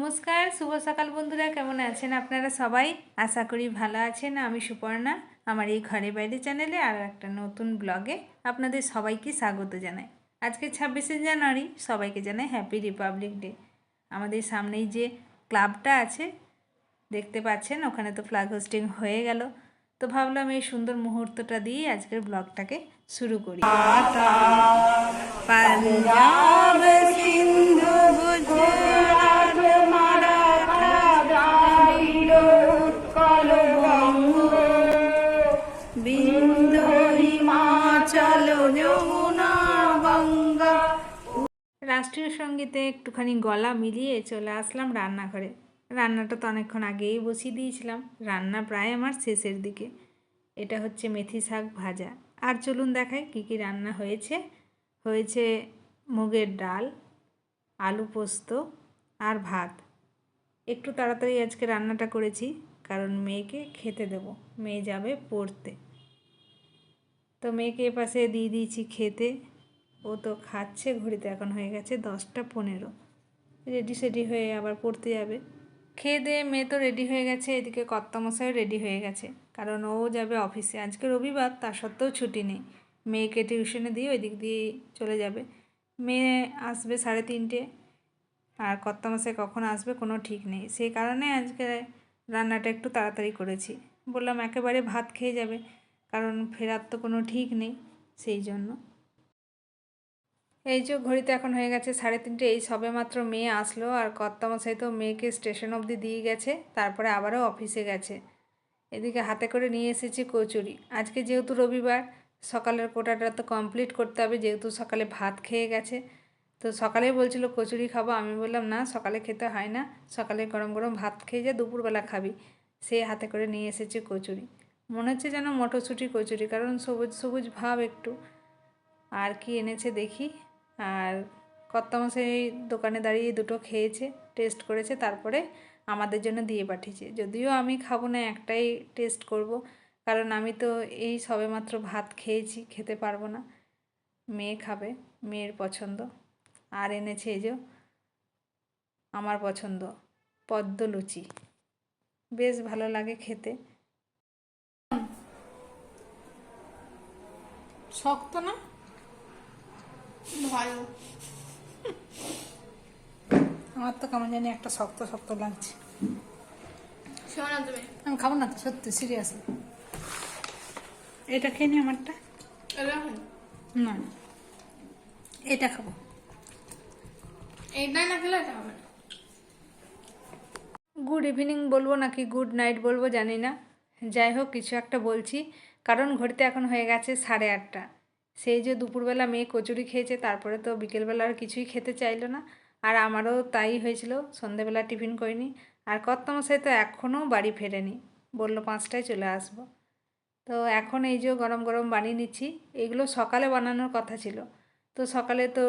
নমস্কার, শুভ সকাল বন্ধুরা। কেমন আছেন আপনারা সবাই? আশা করি ভালো আছেন। আমি সুপর্ণা, আমার এই ঘরে বাইরে চ্যানেলে আরও একটা নতুন ব্লগে আপনাদের সবাইকে স্বাগত জানাই। আজকে 26শে জানুয়ারি, সবাইকে জানাই হ্যাপি রিপাবলিক ডে। আমাদের সামনেই যে ক্লাবটা আছে দেখতে পাচ্ছেন, ওখানে তো ফ্ল্যাগ হোস্টিং হয়ে গেল। তো ভাবলাম এই সুন্দর মুহূর্তটা দিয়ে আজকের ব্লগটাকে শুরু করি। পাঞ্জাব সিন্ধু গুজরাট মারাঠা দ্রাবিড় উৎকল বঙ্গ বিন্ধ্য হিমাচল যমুনা গঙ্গা। রাষ্ট্রীয় সঙ্গীতে একটুখানি গলা মিলিয়ে চলে আসলাম রান্নাঘরে। রান্নাটা তো অনেকক্ষণ আগেই বসিয়ে দিয়েছিলাম, রান্না প্রায় আমার শেষের দিকে। এটা হচ্ছে মেথি শাক ভাজা। আর চলুন দেখাই কী কী রান্না হয়েছে। হয়েছে মুগের ডাল, আলু পোস্ত আর ভাত। একটু তাড়াতাড়ি আজকে রান্নাটা করেছি, কারণ মেয়েকে খেতে দেব, মেয়ে যাবে পড়তে। তো মেয়েকে এপাশে দিয়ে দিয়েছি খেতে, ও তো খাচ্ছে। ঘড়িতে এখন হয়ে গেছে 10টা 15, রেডি সেডি হয়ে আবার পড়তে যাবে। খেয়ে দিয়ে মেয়ে তো রেডি হয়ে গেছে, এদিকে কর্তামশাই রেডি হয়ে গেছে, কারণ ও যাবে অফিসে। আজকে রবিবার, তা সত্ত্বেও ছুটি নেই। মেয়েকে টিউশনে দিয়ে ওই দিক দিয়ে চলে যাবে। মেয়ে আসবে 3:30, আর কর্তামশাই কখন আসবে কোনো ঠিক নেই। সেই কারণে আজকে রান্নাটা একটু তাড়াতাড়ি করেছি। বললাম একেবারে ভাত খেয়ে যাবে, কারণ ফেরার তো কোনো ঠিক নেই, সেই জন্য। এই যে ঘড়িতে এখন হয়ে গেছে 3:30, এই সবে মাত্র মেয়ে আসলো। আর কর্তামশাই তো মেয়েকে স্টেশন অবধি দিয়ে গেছে, তারপরে আবারও অফিসে গেছে। এদিকে হাতে করে নিয়ে এসেছি কচুরি। আজকে যেহেতু রবিবার, সকালের কোটাটা তো কমপ্লিট করতে হবে, যেহেতু সকালে ভাত খেয়ে গেছে। তো সকালেই বলছিল কচুরি খাবো, আমি বললাম না, সকালে খেতে হয় না, সকালে গরম গরম ভাত খেয়ে যা, দুপুরবেলা খাবি। সে হাতে করে নিয়ে এসেছি কচুরি। মনে হচ্ছে যেন মটরশুঁটি কচুরি, কারণ সবুজ সবুজ ভাব একটু। আর কি এনেছে দেখি। আর কর্তামশাই দোকানে দাঁড়িয়ে দুটো খেয়েছে, টেস্ট করেছে, তারপরে আমাদের জন্য দিয়ে পাঠিয়েছে। যদিও আমি খাবো না, একটাই টেস্ট করব, কারণ আমি তো এই সবেমাত্র ভাত খেয়েছি, খেতে পারবো না। মেয়ে খাবে, মেয়ের পছন্দ। আর এনেছে এই যে আমার পছন্দ পদ্ম লুচি, বেশ ভালো লাগে খেতে। শক্ত না? ভালো। আমার তো কেমন জানি একটা শক্ত শক্ত লাগছে। আমি খাবো না তো, সত্যি সিরিয়াসলি। এটা খেয়ে নি আমারটা। না, এটা খাবো। এইটা না খেলে এটা হবে না। গুড ইভিনিং বলবো নাকি গুড নাইট বলবো জানি না, যাই হোক কিছু একটা বলছি, কারণ ঘড়িতে এখন হয়ে গেছে 8:30। সেই যে দুপুরবেলা মেয়ে কচুরি খেয়েছে, তারপরে তো বিকেলবেলা আর কিছুই খেতে চাইলো না। আর আমারও তাই হয়েছিল, সন্ধেবেলা টিফিন করিনি। আর কর্তামশাই তো এখনও বাড়ি ফেরেনি, বললো 5টায় চলে আসবো। তো এখন এই যে গরম গরম বানিয়ে নিচ্ছি। এগুলো সকালে বানানোর কথা ছিল, তো সকালে তো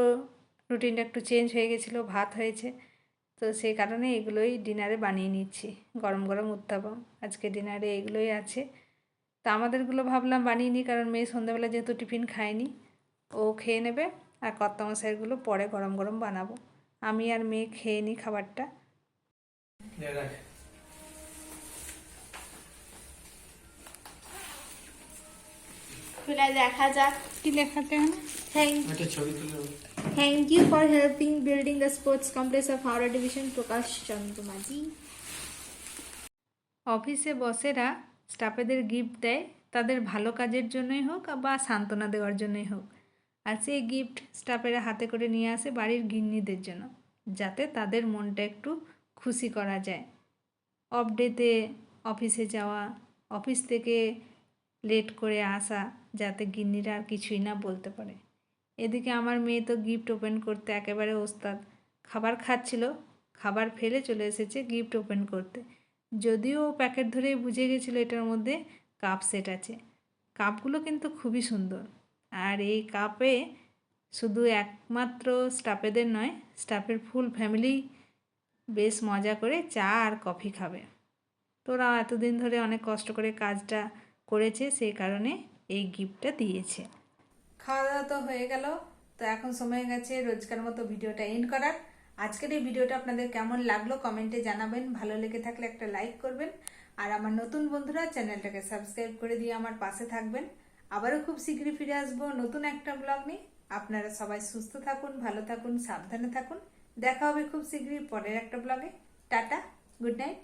রুটিনটা একটু চেঞ্জ হয়ে গেছিলো, ভাত হয়েছে। তো সেই কারণে এগুলোই ডিনারে বানিয়ে নিচ্ছি, গরম গরম উত্তাপম। আজকে ডিনারে এগুলোই আছে। তা আমাদেরগুলো ভাবলাম বানিয়ে নিই, কারণ মেয়ে সন্ধ্যাবেলা যেহেতু টিফিন খায়নি, ও খেয়ে নেবে। আর কর্তামশাইগুলো পরে গরম গরম বানাবো। আমি আর মেয়ে খেয়ে নিই খাবারটা। দেখা যাক কি লেখাতে না। Thank you for helping building the sports complex of Howrah Division, Prakash Chandra Maji. অফিসে বসেরা স্টাফেদের গিফট দেয়, তাদের ভালো কাজের জন্যই হোক বা সান্ত্বনা দেওয়ার জন্যই হোক। আর সেই গিফট স্টাফেরা হাতে করে নিয়ে আসে বাড়ির গিন্নিদের জন্য, যাতে তাদের মনটা একটু খুশি করা যায়। অফ ডেতে অফিসে যাওয়া, অফিস থেকে লেট করে আসা, যাতে গিন্নিরা আর কিছুই না বলতে পারে। এদিকে আমার মেয়ে তো গিফট ওপেন করতে একেবারে ওস্তাদ। খাবার খাচ্ছিল, খাবার ফেলে চলে এসেছে গিফট ওপেন করতে। যদিও প্যাকেট ধরেই বুঝে গেছিলো এটার মধ্যে কাপ সেট আছে। কাপগুলো কিন্তু খুবই সুন্দর। আর এই কাপে শুধু একমাত্র স্টাফেদের নয়, স্টাফের ফুল ফ্যামিলি বেশ মজা করে চা আর কফি খাবে। তোরা এতদিন ধরে অনেক কষ্ট করে কাজটা করেছে, সেই কারণে এই গিফটটা দিয়েছে। খাওয়া দাওয়া তো হয়ে গেল, তো এখন সময় গেছে রোজকার মতো ভিডিওটা এন্ড করার। আজকের এই ভিডিওটা আপনাদের কেমন লাগলো কমেন্টে জানাবেন, ভালো লেগে থাকলে একটা লাইক করবেন, আর আমার নতুন বন্ধুরা চ্যানেলটাকে সাবস্ক্রাইব করে দিয়ে আমার পাশে থাকবেন। আবারও খুব শীঘ্রই ফিরে আসবো নতুন একটা ব্লগ নিয়ে। আপনারা সবাই সুস্থ থাকুন, ভালো থাকুন, সাবধানে থাকুন। দেখা হবে খুব শীঘ্রই পরের একটা ব্লগে। Tata, good night.